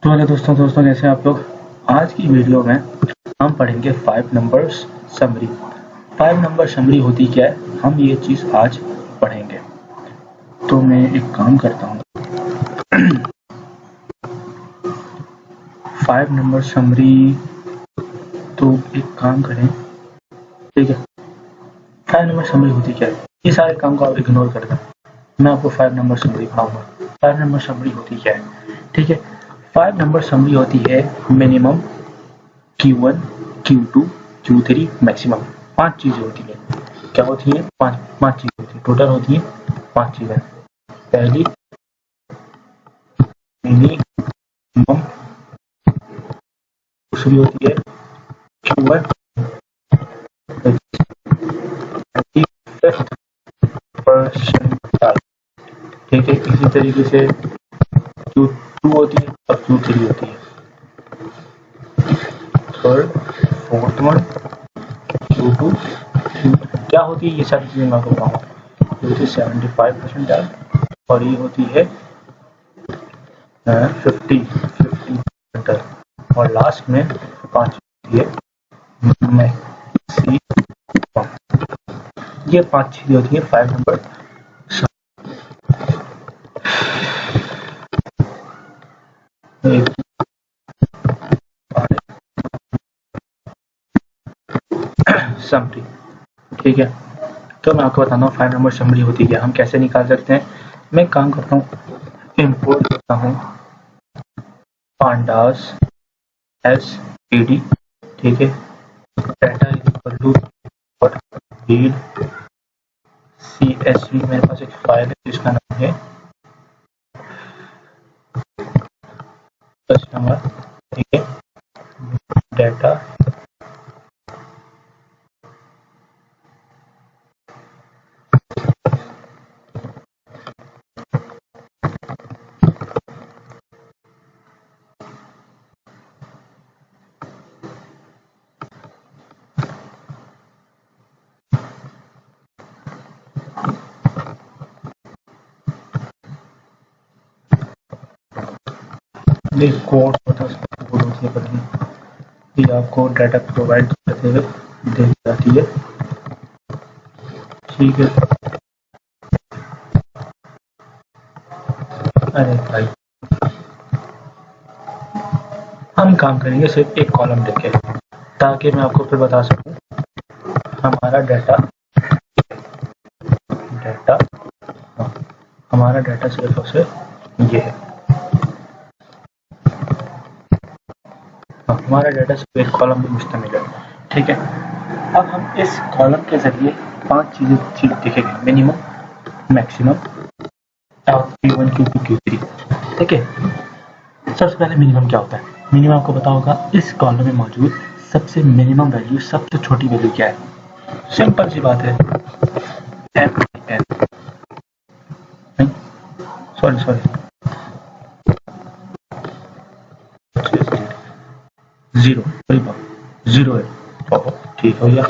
तो हेलो दोस्तों कैसे हैं आप लोग। आज की वीडियो में हम पढ़ेंगे 5 नंबर्स समरी। 5 नंबर समरी होती क्या है, हम ये चीज़ आज पढ़ेंगे। तो मैं एक काम करता हूँ 5 नंबर समरी। तो एक काम करें, ठीक है। 5 नंबर समरी होती क्या है, ये सारे काम को आप इग्नोर कर दें, मैं आपको 5 नंबर समरी पढ़ाऊंगा। 5 नंबर समरी होती क्या है, ठीक है। 5 नंबर समरी होती है minimum, Q1, Q2, Q3 maximum. 5 चीजें होती है। क्या होती है? पांच चीजें होती है, टोटल होती है 5 चीजें। पहली मिनिमम, दूसरी होती है Q1, परसेंटाइल, ठीक है। इसी तरीके से Q2 होती है और Q3 होती है। थर्ड, फोर्थ वन, Q2, क्या होती है ये सारी चीजें मैं आपको बताऊंगा। ये होती है 75 परसेंटाइल और ये होती है 50 परसेंटाइल और लास्ट में 5 होती है मैक्सिमम। ये 5 चीजें होती है 5 नंबर। समरी, ठीक है। तो मैं आपको बताता हूँ 5 नंबर समरी होती है, हम कैसे निकाल सकते हैं। मैं काम करता हूँ, इंपोर्ट करता हूँ पांडास SPD, ठीक है। Data equal to read CSV, मेरे पास एक फाइल है जिसका नाम है कस्टमर, ठीक है। डाटा कोड होता है, ये आपको डाटा प्रोवाइड करते हुए दी जाती है, ठीक है। अरे भाई, हम काम करेंगे सिर्फ एक कॉलम लेके, ताकि मैं आपको फिर बता सकूं हमारा डाटा हमारा डाटा सिर्फ और सिर्फ ये है। हमारा डाटा सिर्फ एक कॉलम में मुश्तमिल है, ठीक है। अब हम इस कॉलम के जरिए 5 चीजें दिखेंगे, मिनिमम, मैक्सिमम और Q1, Q2, Q3, ठीक है। सबसे पहले मिनिमम क्या होता है। मिनिमम आपको पता होगा, इस कॉलम में मौजूद सबसे मिनिमम वैल्यू, सबसे छोटी वैल्यू क्या है। सिंपल सी बात है, MN, सॉरी जीरो है, ठीक हो गया।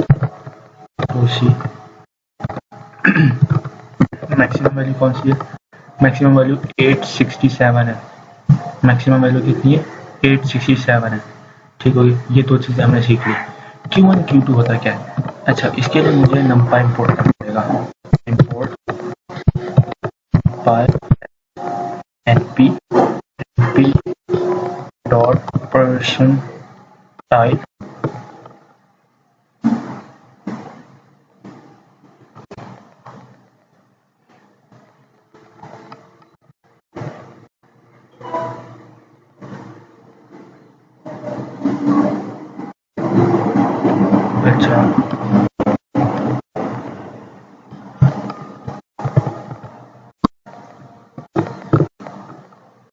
तो मैक्सिमम वैल्यू कौन सी है? मैक्सिमम वैल्यू 867 है। मैक्सिमम वैल्यू कितनी है? 867 है, ठीक हो गया। ये 2 चीजें हमने सीख ली। Q1, Q2 होता क्या है? अच्छा, इसके लिए मुझे नंपा इंपोर्ट करना पड़ेगा। Import by np dot percentile, अच्छा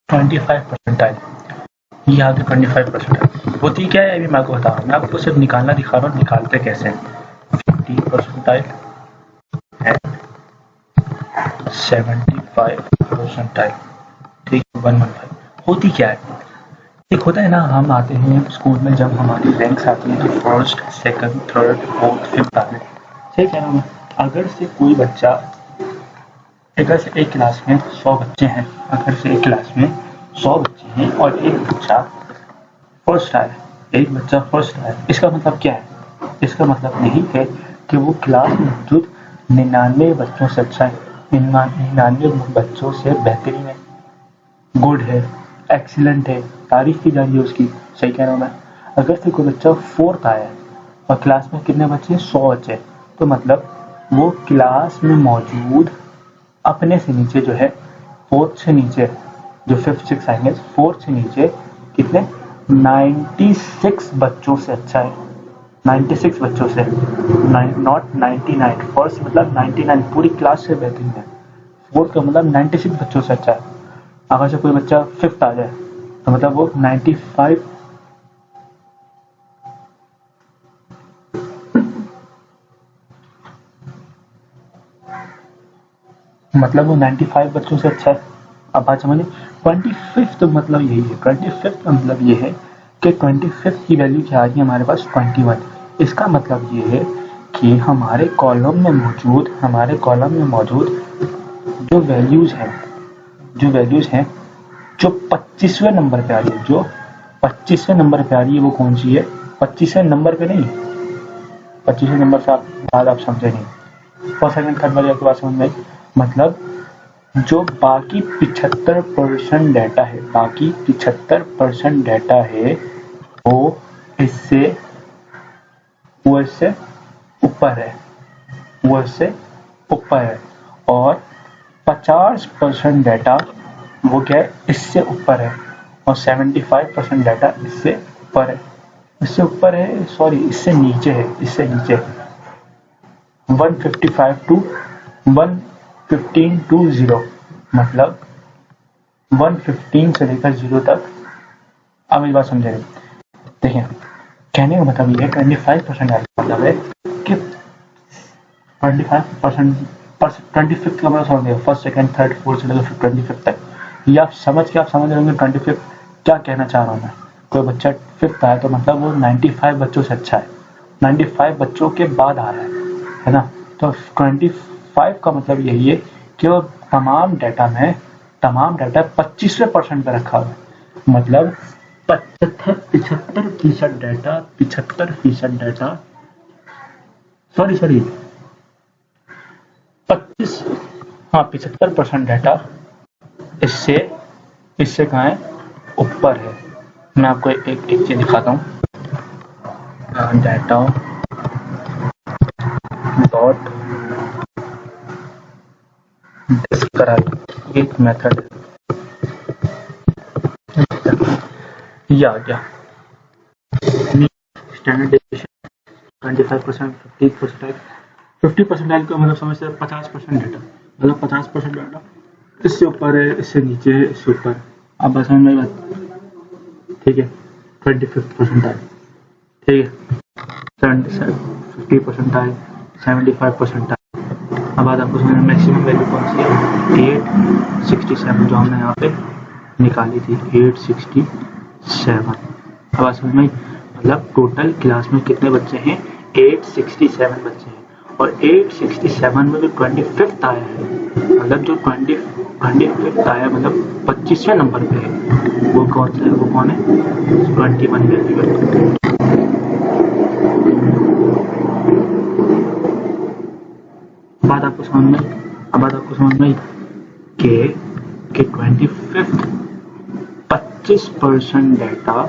25 परसेंटाइल, ये आगे 25 परसेंटाइल होती क्या है अभी मैं आपको बता रहा हूँ। मैं आपको सिर्फ निकालना दिखा रहा हूँ, निकालते कैसे हैं। 50 परसेंटाइल एंड 75 परसेंटाइल, ठीक, 115 होती क्या है। एक होता है ना, हम आते हैं स्कूल में, जब हमारी रैंक्स आती है तो first, second, third, fourth, fifth आते हैं, ठीक है ना। अगर से कोई बच्चा, अगर से एक क्लास में 100 बच्चे हैं, अगर से एक क्लास में 100 बच्चे हैं और एक बच्चा फर्स्ट आया, एक बच्चा फर्स्ट आया, इसका मतलब क्या है? इसका मतलब यही है कि वो क्लास में मौजूद 99 बच्चों से अच्छा है, 99 बच्चों से बेहतरीन है, गुड है, एक्सीलेंट है, तारीफ की जा रही है उसकी। सही कह रहा हूँ मैं? अगर से कोई बच्चा फोर्थ आया है और क्लास में कितने बच्चे? 100 बच्चे, तो मतलब वो क्लास में मौजूद अपने से नीचे जो है, फोर्थ से नीचे, जो फिफ्थ सिक्स आएंगे, फोर्थ से नीचे कितने? 96 बच्चों से अच्छा है, 96 बच्चों से, नॉट 99। फर्स्ट मतलब 99, पूरी क्लास से बेहतरीन है, फोर्थ का मतलब 96 बच्चों से अच्छा है। अगर से कोई बच्चा फिफ्थ आ जाए तो मतलब वो 95, मतलब वो 95 बच्चों से अच्छा है। अब बात समझिए। 25th मतलब यही है, 25th का मतलब ये है कि 25th की वैल्यू क्या आ रही है हमारे पास? 21। इसका मतलब ये है कि हमारे कॉलम में मौजूद जो वैल्यूज हैं, जो 25वें नंबर पे आ रही है, जो 25वें नंबर पे आ रही है, वो कौन सी है? 25वें नंबर पे नहीं, 25वें नंबर से आप समझे नहीं। फर्स्ट सेकंड थर्ड वाले की बात समझ में आई? मतलब जो बाकी 75% डाटा है, बाकी 75% डाटा है, वो इससे वो इससे ऊपर है, वो इससे ऊपर है। और 50% डाटा वो क्या है? इससे ऊपर है। और 75% डाटा इससे ऊपर है, इससे ऊपर है, सॉरी इससे नीचे है, इससे नीचे। 155 टू 115 टू 0, मतलब 115 से लेकर 0 तक। अब मेरी बात समझेंगे। देखिए, कहने का मतलब ये है 25% मतलब है कि 25%, 25th का मतलब समझ, फर्स्ट सेकंड थर्ड फोर्थ से लेकर 25th तक। ये आप समझ रहे होंगे 25th क्या कहना चाह रहा हूँ मैं। कोई बच्चा फिफ्थ आया तो मतलब वो 95 बच्चों से अच्छा है, 95 बच्चों के बाद आ रहा है ना? तो 25 का मतलब यही है कि वो तमाम डाटा 25वें% पे रखा हुआ है। मतलब 75% डाटा, 75% डाटा, सॉरी 25, हाँ 75% डाटा इससे इससे कहाँ है? ऊपर है। मैं आपको एक चीज दिखाता हूँ। डाटा डॉट डिस्क्राइब, एक मेथड ये आ गया। स्टैंडर्ड डेविएशन 25%, 50%, 50% का मतलब समझते हैं 50% डाटा, मतलब 50% डाटा इससे ऊपर है, इससे नीचे है, इससे ऊपर। आप बस समझ में बात? ठीक है। 25th ठीक है, 50% 75%। अब बात आपको समझ में, मैक्सिमम वैल्यू कौन सी है? 867, जो हमने यहाँ पे निकाली थी, 867। अब बात समझ में, मतलब टोटल क्लास में कितने बच्चे हैं? 867 बच्चे हैं। और 867 में जो 25th आया है, मतलब जो 25th आया, मतलब 25वें नंबर पे है, वो कौन सा है? वो कौन है? 21 वैल्यू है। बात आपको समझ में आई कि 25th 25% डाटा,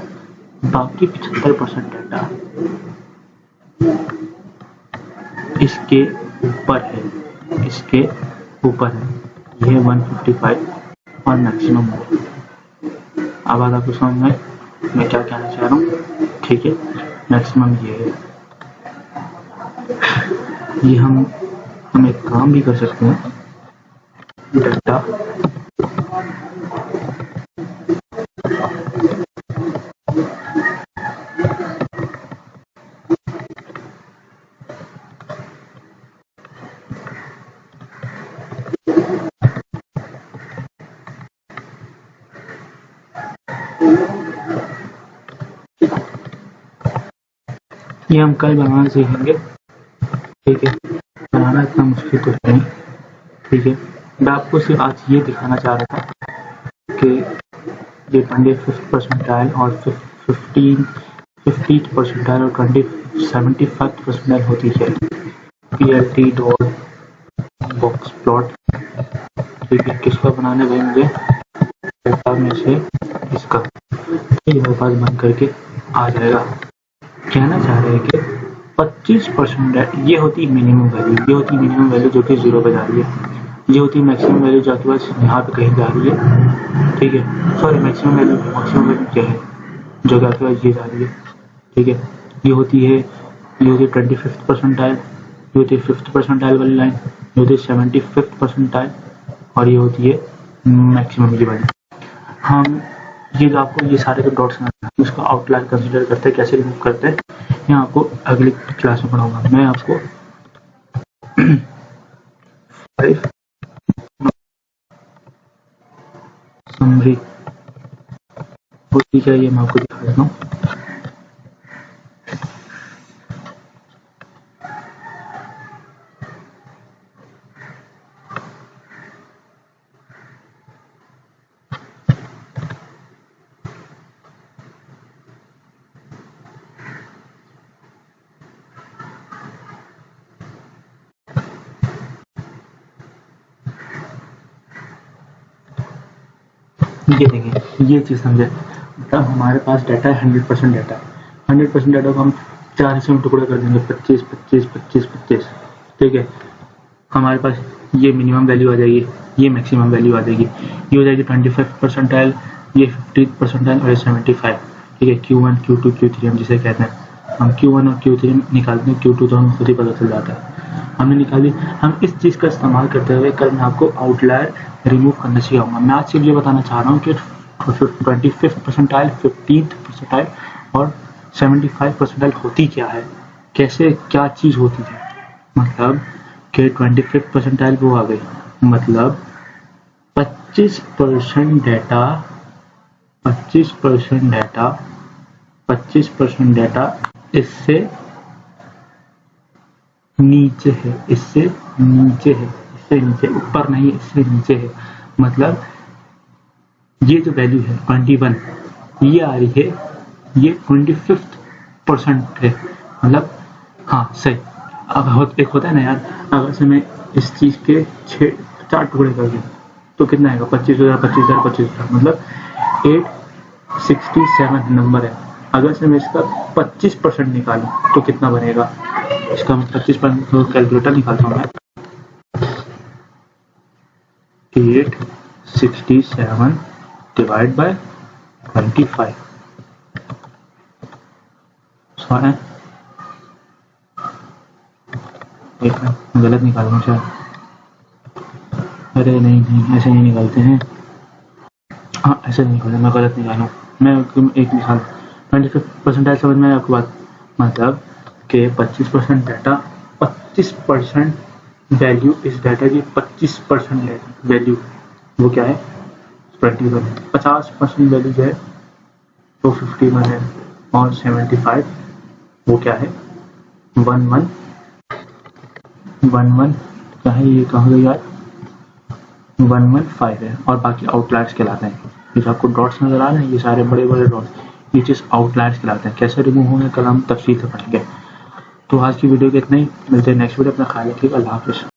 बाकी 75% डाटा इसके ऊपर है, इसके ऊपर है। ये 155 और मैक्सिमम है। अब बात आपको समझ में मैं क्या कहना चाह रहा हूँ? ठीक है, मैक्सिमम ये है। ये हम एक काम भी कर सकते हैं, डाटा ये हम कल बनाना सीखेंगे। ठीक है, बनाना इतना मुश्किल कुछ नहीं। ठीक है, मैं आपको सिर्फ आज ये दिखाना चाह रहा था कि ये 25th परसेंटाइल और 50th परसेंटाइल और 75th परसेंटाइल होती है। PLT डॉट बॉक्स प्लॉट, ठीक है, किसका बनाने भाई मुझे डेटा में से इसका, ये मेरे पास बन करके आ जाएगा। कहना चाह रहे हैं कि 25% ये होती मिनिमम वैल्यू, ये होती मिनिमम वैल्यू जो कि 0 पे जा रही है, ये होती मैक्सिमम वैल्यू जो आपके पास यहाँ पे कहीं जा रही है, ठीक है। सॉरी मैक्सिमम वैल्यू क्या है जो कि आपके पास ये जा रही है, ठीक है। ये होती है 25th परसेंटाइल, ये होती है 5th परसेंटाइल वाली लाइन, ये होती है 75th परसेंटाइल और ये होती है मैक्सिमम की वैल्यू। हम ये जो आपको ये सारे जो डॉट्स हैं उसका आउटलाइन कंसीडर करते हैं, कैसे रिमूव करते हैं, मैं आपको अगली क्लास में पढ़ाऊंगा। मैं आपको 5 समरी होती है ये मैं आपको दिखा देता हूँ। ये देखिए ये चीज़ समझे, मतलब हमारे पास डाटा है 100% डाटा, 100% डाटा को हम 4 हिस्सों में टुकड़ा कर देंगे, 25 25 25 25, ठीक है। हमारे पास ये मिनिमम वैल्यू आ जाएगी, ये मैक्सिमम वैल्यू आ जाएगी, ये हो जाएगी 25th परसेंटाइल, ये 50th परसेंटाइल और ये 75, ठीक है। Q1 Q2 Q3 हम जिसे कहते हैं, हम Q1 और Q3 निकालते हैं, Q2 तो हमें खुद ही पता चल जाता है, हमने निकाली। हम इस चीज़ का इस्तेमाल करते हुए कल मैं आपको आउटलायर रिमूव करना सिखाऊंगा। मैं आज सिर्फ ये बताना चाह रहा हूँ कि 25th परसेंटाइल, 50th परसेंटाइल और 75 परसेंटाइल होती क्या है, कैसे क्या चीज़ होती है। मतलब कि 25th परसेंटाइल वो आ गई, मतलब 25% डाटा, 25% डाटा, 25% डाटा इससे नीचे है, इससे नीचे है, इससे नीचे, ऊपर नहीं, इससे नीचे है। मतलब ये जो वैल्यू है 21 ये आ रही है, ये 25th परसेंट है, मतलब हाँ सही। अब एक होता है ना यार, अगर से मैं इस चीज़ के 4 टुकड़े कर दूँ तो कितना आएगा, 25,000 25,000 25,000, मतलब 867 नंबर है। अगर से मैं इसका 25% निकालूं तो कितना बनेगा, इसका 25% कैलकुलेटर निकालता हूँ मैं, 867 डिवाइड बाय 25, सॉरी एक मिनट गलत निकाल रहा हूँ शायद, अरे नहीं ऐसे नहीं निकालते हैं, हाँ ऐसे नहीं निकालते, मैं गलत निकालूँ, मैं एक निकाल 25 परसेंटाइल समझ में आपको बात, मतलब कि 25% डाटा, 25% वैल्यू, इस डाटा की 25% वैल्यू वो क्या है 21, 50% वैल्यू जो है वो 51 है और 75 वो क्या है 11 क्या है, ये कहाँ गई यार, 115 है और बाकी आउटलायर्स कहलाते हैं। ये जो आपको डॉट्स नजर आ रहे हैं ये सारे बड़े बड़े डॉट्स, ये चीज़ आउटलायर्स कहलाते हैं। कैसे रिमूव होंगे कल हम तफसील से पढ़ेंगे। तो आज की वीडियो के इतना ही, मिलते हैं नेक्स्ट वीडियो, अपना ख्याल रखिएगा, अल्लाह हाफिज़।